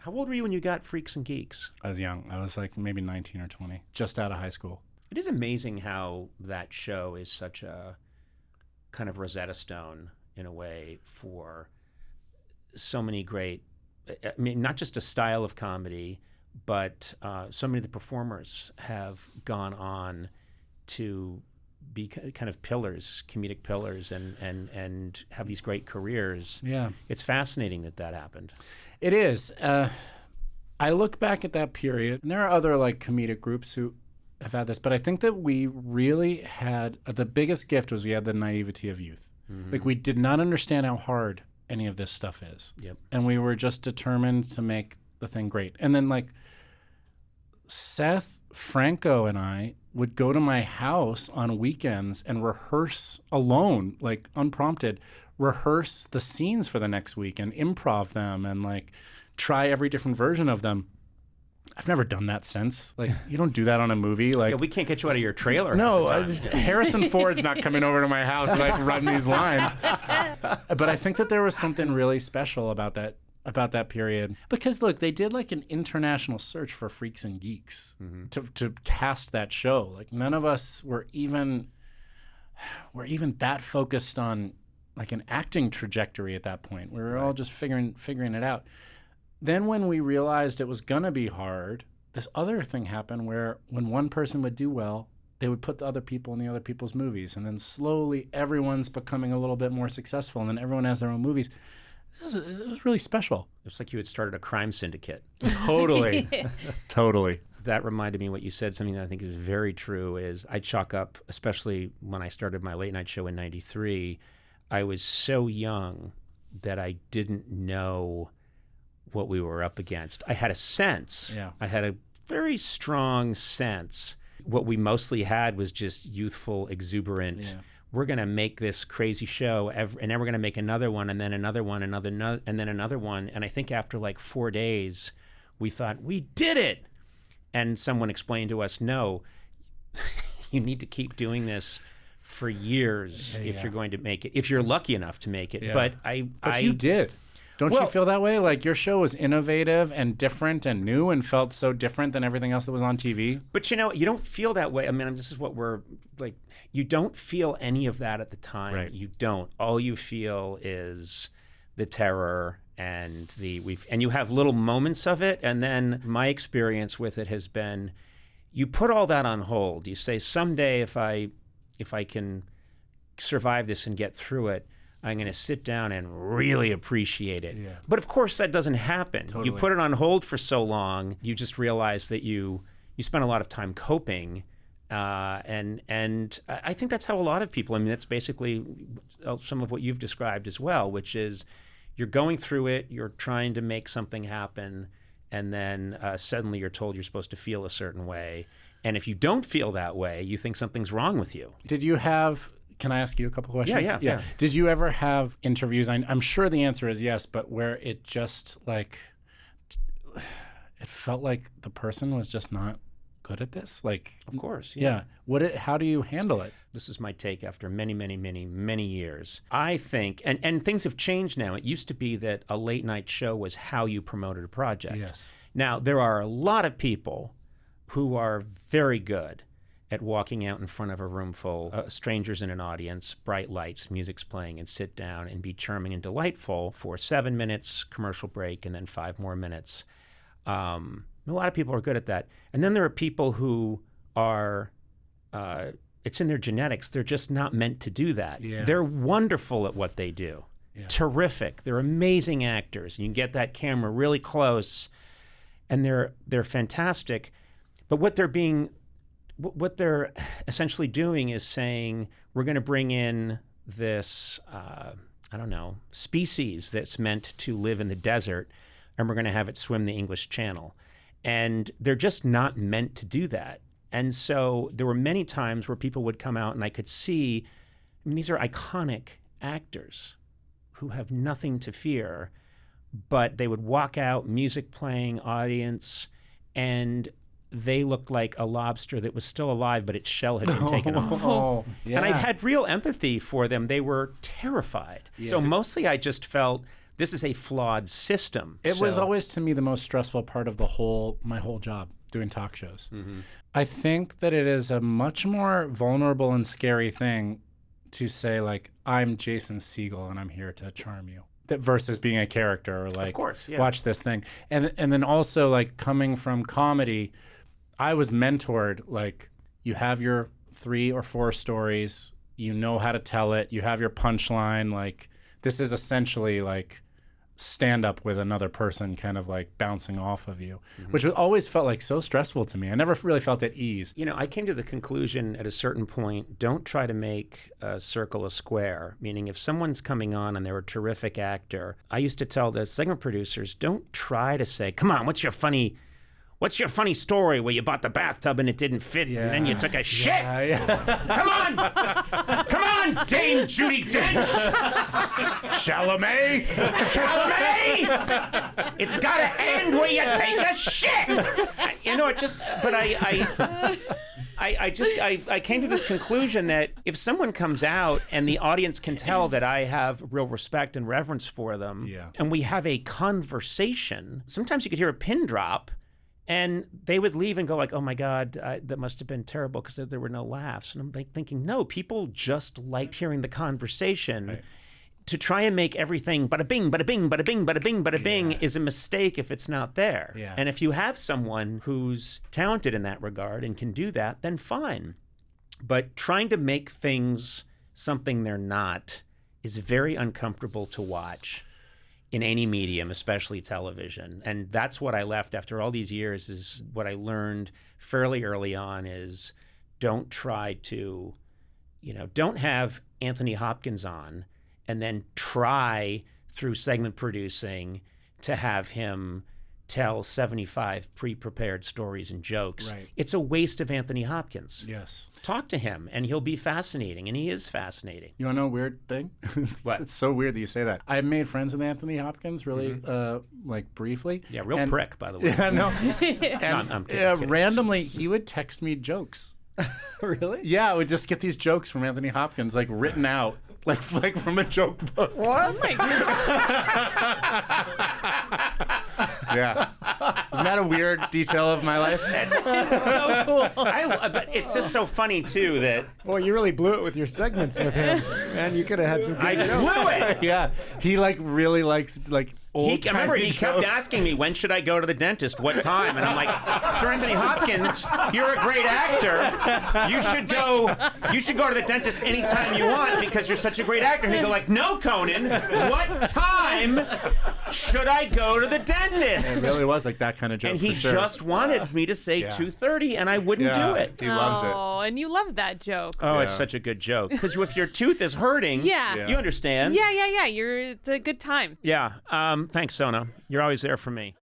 How old were you when you got Freaks and Geeks? I was young. I was like maybe 19 or 20, just out of high school. It is amazing how that show is such a kind of Rosetta Stone in a way for so many great, I mean, not just a style of comedy, but so many of the performers have gone on to be kind of pillars, comedic pillars, and have these great careers. Yeah. It's fascinating that happened. It is. I look back at that period, and there are other like comedic groups who have had this, but I think that we really had, the biggest gift was we had the naivety of youth. Mm-hmm. Like we did not understand how hard any of this stuff is. Yep. And we were just determined to make the thing great. And then like Seth Franco and I would go to my house on weekends and rehearse alone, like unprompted, rehearse the scenes for the next week and improv them and like try every different version of them. I've never done that since. Like, you don't do that on a movie. Like, yeah, we can't get you out of your trailer. No, Harrison Ford's not coming over to my house and like run these lines. But I think that there was something really special about that period, because look, they did like an international search for Freaks and Geeks to cast that show. Like, none of us were even that focused on like an acting trajectory at that point. We were all just figuring it out. Then when we realized it was going to be hard, this other thing happened where when one person would do well, they would put the other people in the other people's movies. And then slowly everyone's becoming a little bit more successful. And then everyone has their own movies. It was really special. It's like you had started a crime syndicate. Totally. Totally. That reminded me what you said, something that I think is very true, is I chalk up, especially when I started my late night show in 93, I was so young that I didn't know what we were up against. I had a sense. Yeah. I had a very strong sense. What we mostly had was just youthful, exuberant. Yeah. We're going to make this crazy show, and then we're going to make another one, and then another one, and then another one. And I think after like 4 days, we thought, we did it. And someone explained to us, no, you need to keep doing this for years if you're going to make it, if you're lucky enough to make it. Yeah. But you did. Don't you feel that way? Like, your show was innovative and different and new and felt so different than everything else that was on TV? But, you know, you don't feel that way. I mean, this is what we're, like, you don't feel any of that at the time. Right. You don't. All you feel is the terror and and you have little moments of it. And then my experience with it has been, you put all that on hold. You say, someday if I can survive this and get through it, I'm going to sit down and really appreciate it. Yeah. But of course that doesn't happen. Totally. You put it on hold for so long, you just realize that you spend a lot of time coping. And I think that's how a lot of people, I mean, that's basically some of what you've described as well, which is you're going through it, you're trying to make something happen, and then suddenly you're told you're supposed to feel a certain way. And if you don't feel that way, you think something's wrong with you. Did you have... Can I ask you a couple questions? Yeah. Did you ever have interviews, I'm sure the answer is yes, but where it just like, it felt like the person was just not good at this? Like, of course. Yeah. How do you handle it? This is my take after many, many, many, many years. I think, and things have changed now. It used to be that a late night show was how you promoted a project. Yes. Now, there are a lot of people who are very good at walking out in front of a room full of strangers in an audience, bright lights, music's playing, and sit down and be charming and delightful for 7 minutes, commercial break, and then 5 more minutes. A lot of people are good at that. And then there are people who are, it's in their genetics, they're just not meant to do that. Yeah. They're wonderful at what they do. Yeah. Terrific. They're amazing actors. You can get that camera really close, and they're fantastic. But what they're essentially doing is saying, we're going to bring in this, species that's meant to live in the desert, and we're going to have it swim the English Channel. And they're just not meant to do that. And so there were many times where people would come out and I could see, I mean, these are iconic actors who have nothing to fear, but they would walk out, music playing, audience, and they looked like a lobster that was still alive, but its shell had been taken off. Yeah. And I had real empathy for them. They were terrified. Yeah. So mostly I just felt this is a flawed system. It was always, to me, the most stressful part of my whole job, doing talk shows. Mm-hmm. I think that it is a much more vulnerable and scary thing to say, like, I'm Jason Segel and I'm here to charm you, that versus being a character or like, of course, yeah. Watch this thing. And then also, like, coming from comedy, I was mentored, like, you have your 3 or 4 stories, you know how to tell it, you have your punchline, like, this is essentially like stand up with another person kind of like bouncing off of you, which always felt like so stressful to me. I never really felt at ease. You know, I came to the conclusion at a certain point, don't try to make a circle a square, meaning if someone's coming on and they're a terrific actor, I used to tell the segment producers, don't try to say, come on, what's your funny story where you bought the bathtub and it didn't fit and then you took a shit? Come on, Dame Judi Dench. Chalamet. It's got to end where you take a shit. You know, I came to this conclusion that if someone comes out and the audience can tell that I have real respect and reverence for them, and we have a conversation, sometimes you could hear a pin drop, and they would leave and go like, oh my God, that must have been terrible because there were no laughs. And I'm like thinking, no, people just liked hearing the conversation. Right. To try and make everything bada bing, bada bing, bada bing, bada bing, bada bing is a mistake if it's not there. Yeah. And if you have someone who's talented in that regard and can do that, then fine. But trying to make things something they're not is very uncomfortable to watch in any medium, especially television. And that's what I left after all these years, is what I learned fairly early on is don't try to, don't have Anthony Hopkins on and then try through segment producing to have him tell 75 pre-prepared stories and jokes. Right. It's a waste of Anthony Hopkins. Yes. Talk to him and he'll be fascinating, and he is fascinating. You want to know a weird thing? What? It's so weird that you say that. I made friends with Anthony Hopkins really, like briefly. Yeah, prick, by the way. Yeah, no. And, I'm kidding. Randomly, he would text me jokes. Really? Yeah, I would just get these jokes from Anthony Hopkins, like written out, like from a joke book. What? Oh my God. Yeah. Isn't that a weird detail of my life? That's So cool. But it's just so funny too that Well, you really blew it with your segments with him, man. You could have had some good I jokes. blew it. Yeah, he like really likes like old. I remember he kept jokes. asking me, when should I go to the dentist? What time? And I'm like, Sir Anthony Hopkins, you're a great actor. You should go to the dentist anytime you want because you're such a great actor. And he'd go like, no, Conan, what time should I go to the dentist? It really was like that kind of joke. And he for sure. just wanted me to say 2:30, and I wouldn't do it. He loves it. Oh, and you love that joke. Oh, it's such a good joke. Because if your tooth is hurting, Yeah. you understand. Yeah. It's a good time. Yeah. Thanks, Sona. You're always there for me.